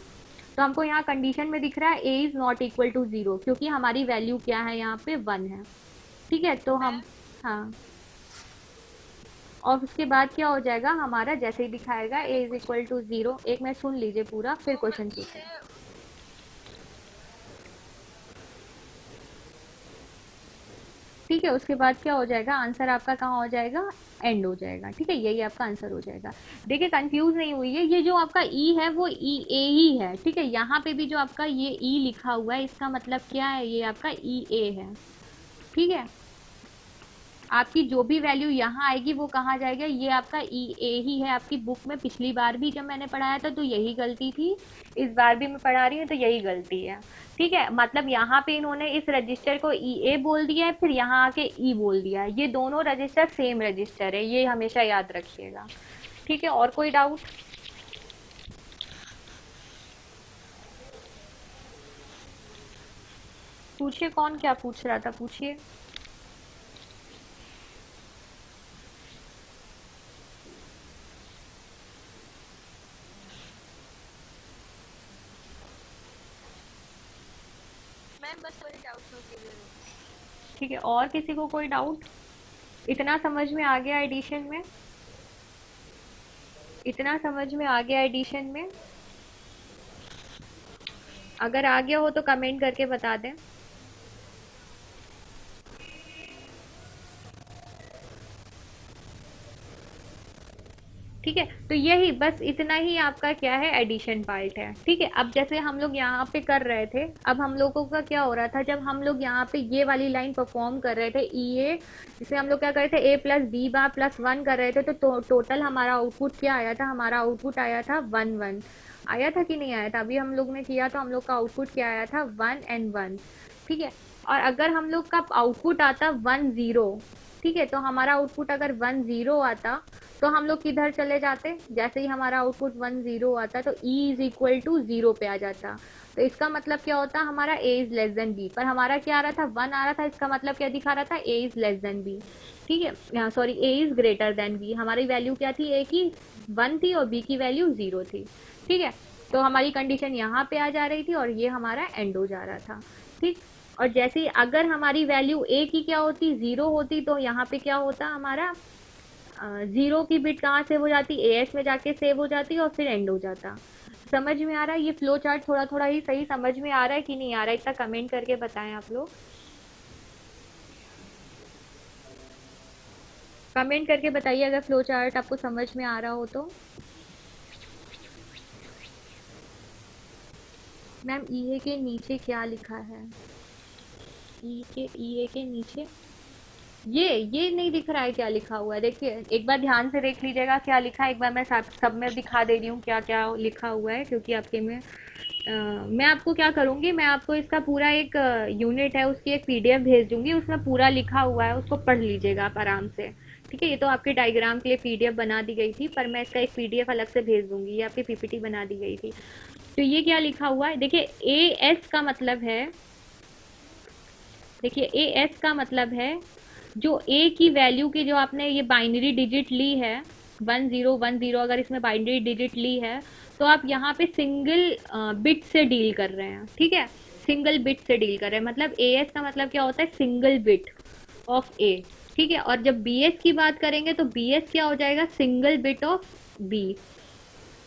तो हमको यहाँ कंडीशन में दिख रहा है ए इज नॉट इक्वल टू 0, क्योंकि हमारी वैल्यू क्या है यहाँ पे, 1 है। ठीक है, तो हम, हाँ, और उसके बाद क्या हो जाएगा हमारा, जैसे ही दिखाएगा ए इज इक्वल टू 0, एक मिनट सुन लीजिए पूरा, फिर तो क्वेश्चन पूछे। ये ठीक ठीक है, उसके बाद क्या हो जाएगा, आंसर आपका कहाँ हो जाएगा, एंड हो जाएगा। ठीक है, यही आपका आंसर हो जाएगा। देखिए कंफ्यूज नहीं हुई है, ये जो आपका ई है वो ई ए ही है। ठीक है, यहाँ पे भी जो आपका ये ई लिखा हुआ है इसका मतलब क्या है, ये आपका ई ए है। ठीक है, आपकी जो भी वैल्यू यहाँ आएगी वो कहाँ जाएगा, ये आपका ई ए ही है। आपकी बुक में पिछली बार भी जब मैंने पढ़ाया था तो यही गलती थी, इस बार भी मैं पढ़ा रही हूँ तो यही गलती है। ठीक है, मतलब यहाँ पे इन्होंने इस रजिस्टर को ई ए बोल दिया है, फिर यहाँ आके ई बोल दिया है। ये दोनों रजिस्टर सेम रजिस्टर है, ये हमेशा याद रखिएगा। ठीक है, और कोई डाउट? पूछिए, कौन क्या पूछ रहा था, पूछिए। मैम बस वही डाउट हो गया। ठीक है, और किसी को कोई डाउट? इतना समझ में आ गया एडिशन में? इतना समझ में आ गया एडिशन में? अगर आ गया हो तो कमेंट करके बता दें। ठीक है, तो यही बस इतना ही आपका क्या है, एडिशन पार्ट है। ठीक है, अब जैसे हम लोग यहाँ पे कर रहे थे, अब हम लोगों का क्या हो रहा था, जब हम लोग यहाँ पे ये वाली लाइन परफॉर्म कर रहे थे ई ए, जिसे हम लोग क्या कर रहे थे, A plus B bar plus one कर रहे थे, तो टोटल हमारा आउटपुट क्या आया था, हमारा आउटपुट आया था वन वन। आया था कि नहीं आया था? अभी हम लोग ने किया तो हम लोग का आउटपुट क्या आया था, वन एंड वन। ठीक है, और अगर हम लोग का आउटपुट आता वन जीरो, ठीक है, तो हमारा आउटपुट अगर वन जीरो आता तो हम लोग किधर चले जाते, जैसे ही हमारा आउटपुट वन जीरो आता तो E is equal to zero पे आ जाता। तो इसका मतलब क्या होता, हमारा A is less than B, पर हमारा क्या आ रहा था, वन आ रहा था, इसका मतलब क्या दिखा रहा था, A is less than B. ठीक है, sorry, A is greater than B. हमारी वैल्यू क्या थी, ए की वन थी और बी की वैल्यू जीरो थी। ठीक है, तो हमारी कंडीशन यहाँ पे आ जा रही थी और ये हमारा एंड हो जा रहा था। ठीक, और जैसे ही अगर हमारी वैल्यू ए की क्या होती, जीरो होती, तो यहाँ पे क्या होता हमारा, जीरो की बिट कहाँ सेव हो जाती, ए एस में जाके सेव हो जाती और फिर एंड हो जाता। समझ में आ रहा है? ये फ्लो चार्ट थोड़ा थोड़ा ही सही समझ में आ रहा है कि नहीं आ रहा है, इतना कमेंट करके बताएं आप लोग। कमेंट करके बताइए अगर फ्लो चार्ट आपको समझ में आ रहा हो तो। मैम ई ए के नीचे क्या लिखा है, ई ए के नीचे ये नहीं दिख रहा है क्या लिखा हुआ है? देखिए एक बार ध्यान से देख लीजिएगा क्या लिखा है, एक बार मैं सब में दिखा दे रही हूँ क्या क्या लिखा हुआ है, क्योंकि आपके में मैं आपको क्या करूँगी, मैं आपको इसका पूरा एक यूनिट है उसकी एक पीडीएफ भेज दूंगी, उसमें पूरा लिखा हुआ है, उसको पढ़ लीजिएगा आप आराम से। ठीक है, ये तो आपके डायग्राम के लिए पीडीएफ बना दी गई थी, पर मैं इसका एक पीडीएफ अलग से भेज दूंगी, ये आपकी पीपीटी बना दी गई थी। तो ये क्या लिखा हुआ है, देखिए ए एस का मतलब है, देखिए ए एस का मतलब है जो ए की वैल्यू की जो आपने ये बाइनरी डिजिट ली है, वन जीरो वन जीरो, अगर इसमें बाइनरी डिजिट ली है तो आप यहाँ पे सिंगल बिट से डील कर रहे हैं। ठीक है, सिंगल बिट से डील कर रहे हैं, मतलब ए एस का मतलब क्या होता है, सिंगल बिट ऑफ ए। ठीक है, और जब बी एस की बात करेंगे तो बी एस क्या हो जाएगा, सिंगल बिट ऑफ बी।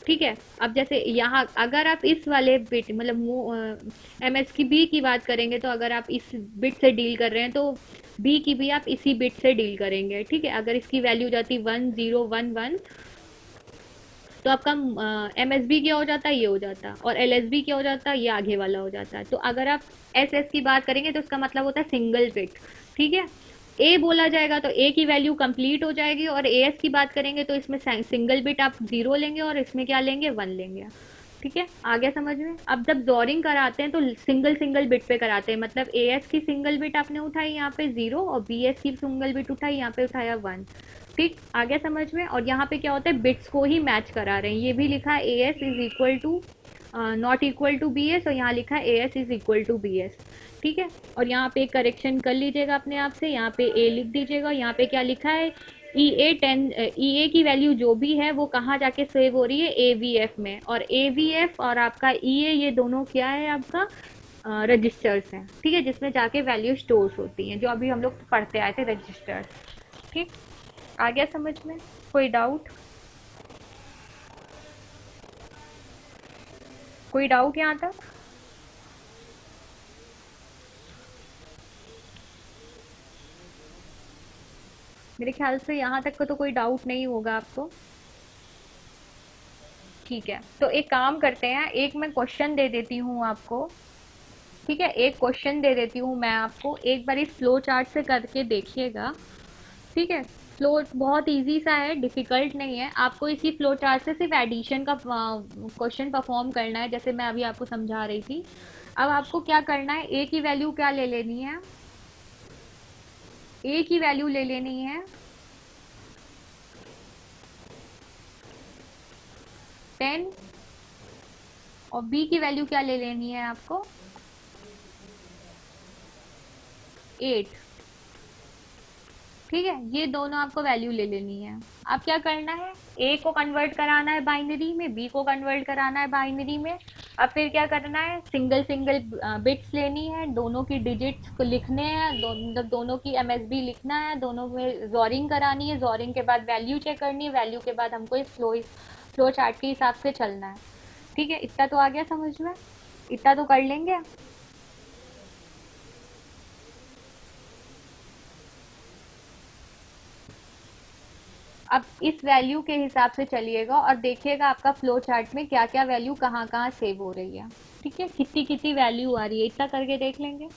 ठीक है, अब जैसे यहाँ अगर आप इस वाले बिट मतलब एम एस की बी की बात करेंगे, तो अगर आप इस बिट से डील कर रहे हैं तो बी की भी आप इसी बिट से डील करेंगे। ठीक है, अगर इसकी वैल्यू जाती वन जीरो वन वन, तो आपका एम एस बी क्या हो जाता है, ये हो जाता, और एल एस बी क्या हो जाता है, ये आगे वाला हो जाता है। तो अगर आप एस एस की बात करेंगे तो उसका मतलब होता है सिंगल बिट। ठीक है, ए बोला जाएगा तो ए की वैल्यू कंप्लीट हो जाएगी, और ए एस की बात करेंगे तो इसमें सिंगल बिट आप जीरो लेंगे और इसमें क्या लेंगे, वन लेंगे। ठीक है, आ गया समझ में? अब जब जोरिंग कराते हैं तो सिंगल सिंगल बिट पे कराते हैं, मतलब ए एस की सिंगल बिट आपने उठाई यहाँ पे जीरो, और बी एस की सिंगल बिट उठाई यहाँ पे उठाया वन। ठीक, आ गया समझ में? और यहाँ पे क्या होता है, बिट्स को ही मैच करा रहे हैं, ये भी लिखा है A S is equal to not equal to B S, और यहाँ लिखा है A S is equal to B S. ठीक है, और यहाँ पे करेक्शन कर लीजिएगा अपने आप से, यहाँ पे ए लिख दीजिएगा, यहाँ पे क्या लिखा है, ई ए टेन, ई ए की वैल्यू जो भी है वो कहाँ जाके सेव हो रही है, ए वी एफ में, और ए वी एफ और आपका ई ए ये दोनों क्या है, आपका रजिस्टर्स हैं। ठीक है, जिसमें जाके वैल्यू स्टोर्स होती हैं, जो अभी हम लोग पढ़ते आए थे, रजिस्टर्स। ठीक, आ गया समझ में? कोई डाउट? कोई डाउट यहाँ तक? मेरे ख्याल से यहाँ तक का तो कोई डाउट नहीं होगा आपको। ठीक है, तो एक काम करते हैं, एक मैं क्वेश्चन दे देती हूँ आपको। ठीक है, एक क्वेश्चन दे देती हूँ मैं आपको, एक बार इस फ्लो चार्ट से करके देखिएगा। ठीक है, फ्लो बहुत इजी सा है, डिफिकल्ट नहीं है। आपको इसी फ्लो चार्ट से सिर्फ एडिशन का क्वेश्चन परफॉर्म करना है, जैसे मैं अभी आपको समझा रही थी। अब आपको क्या करना है, ए की वैल्यू क्या ले लेनी है, ए की वैल्यू ले लेनी है 10, और बी की वैल्यू क्या ले लेनी है आपको 8। ठीक है, ये दोनों आपको वैल्यू ले लेनी है। अब क्या करना है, ए को कन्वर्ट कराना है बाइनरी में, बी को कन्वर्ट कराना है बाइनरी में। अब फिर क्या करना है, सिंगल सिंगल बिट्स लेनी है, दोनों की डिजिट्स को लिखने हैं, मतलब दोनों की एमएसबी लिखना है, दोनों में जॉरिंग करानी है, जॉरिंग के बाद वैल्यू चेक करनी है, वैल्यू के बाद हमको इस फ्लो चार्ट के हिसाब से चलना है। ठीक है, इतना तो आ गया समझ में, इतना तो कर लेंगे। अब इस वैल्यू के हिसाब से चलिएगा और देखिएगा आपका फ्लो चार्ट में क्या क्या वैल्यू कहाँ कहाँ सेव हो रही है। ठीक है, कितनी कितनी वैल्यू आ रही है, इतना करके देख लेंगे,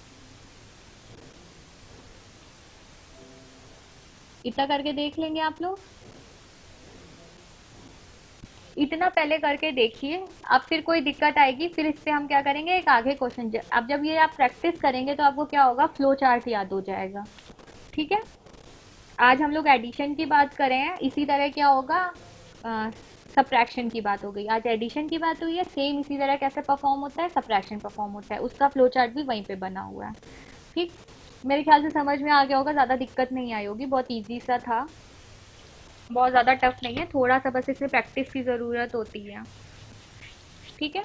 इतना करके देख लेंगे आप लोग। इतना पहले करके देखिए, अब फिर कोई दिक्कत आएगी फिर इस पे हम क्या करेंगे, एक आगे क्वेश्चन। अब जब ये आप प्रैक्टिस करेंगे तो आपको क्या होगा, फ्लो चार्ट याद हो जाएगा। ठीक है, आज हम लोग एडिशन की बात करें हैं, इसी तरह क्या होगा, सब्ट्रैक्शन की बात हो गई, आज एडिशन की बात हुई है, सेम इसी तरह कैसे परफॉर्म होता है, सब्ट्रैक्शन परफॉर्म होता है, उसका फ्लो चार्ट भी वहीं पे बना हुआ है। ठीक, मेरे ख्याल से समझ में आ गया होगा, ज़्यादा दिक्कत नहीं आई होगी, बहुत ईजी सा था, बहुत ज़्यादा टफ नहीं है, थोड़ा सा बस इसमें प्रैक्टिस की ज़रूरत होती है। ठीक है,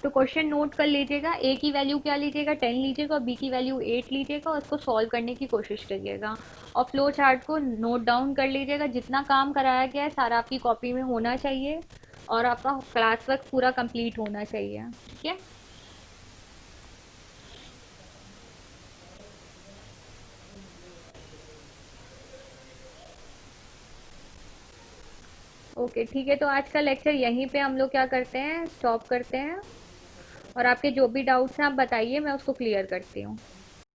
तो क्वेश्चन नोट कर लीजिएगा, ए की वैल्यू क्या लीजिएगा 10 लीजिएगा, और बी की वैल्यू 8 लीजिएगा, और उसको सॉल्व करने की कोशिश करिएगा। और फ्लो चार्ट को नोट डाउन कर लीजिएगा, जितना काम कराया गया है सारा आपकी कॉपी में होना चाहिए, और आपका क्लास वर्क पूरा कंप्लीट होना चाहिए। ठीक है, ओके ठीक है, तो आज का लेक्चर यहीं पे हम लोग क्या करते हैं, स्टॉप करते हैं, और आपके जो भी डाउट्स हैं आप बताइए, मैं उसको क्लियर करती हूँ।